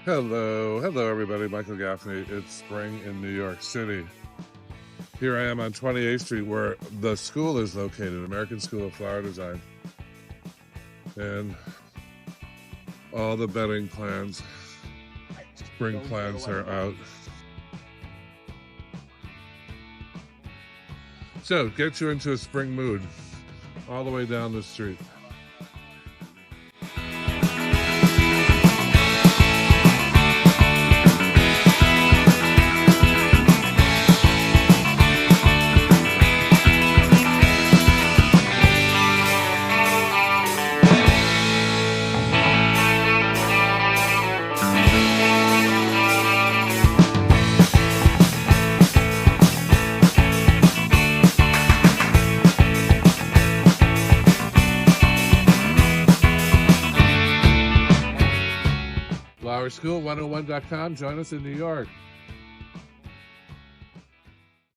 Hello, everybody. Michael Gaffney. It's spring in New York City. Here I am on 28th Street, where the school is located, American School of Flower Design, and all the bedding plans, spring plants are out. So, get you into a spring mood all the way down the street. Flowerschool101.com. Join us in New York.